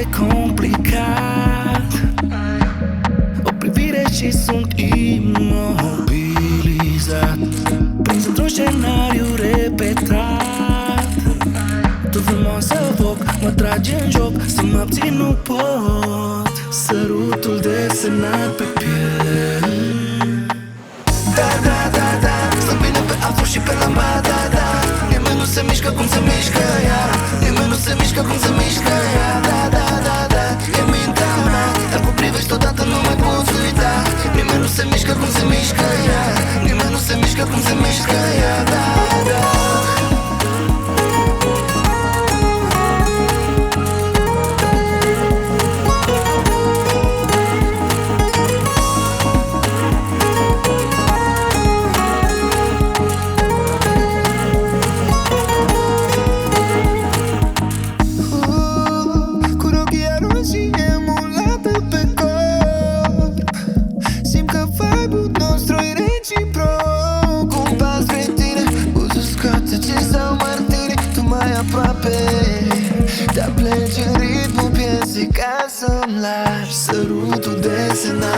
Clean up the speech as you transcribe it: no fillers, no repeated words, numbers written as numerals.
e complicat. O privire și sunt imobilizat, prins într-un scenariu repetat. Tu frumoasă foc, mă tragi în joc, să mă abțin nu pot. Sărutul desenat pe piele. Da, da, da, da, stăm bine pe afro și pe la ma, da, da. Nimeni nu se mișcă cum se mișcă ea. Nimeni nu se mișcă cum se mișcă ea. Da, da, da, da, e mintea mea. Dacă o privești odată nu mai poți uita. Nimeni nu se mișcă cum se mișcă ea. Nimeni nu se mișcă cum se mișcă ea. Da, da. Te apleci în ritmul piesei ca să-mi lași sărutul desenat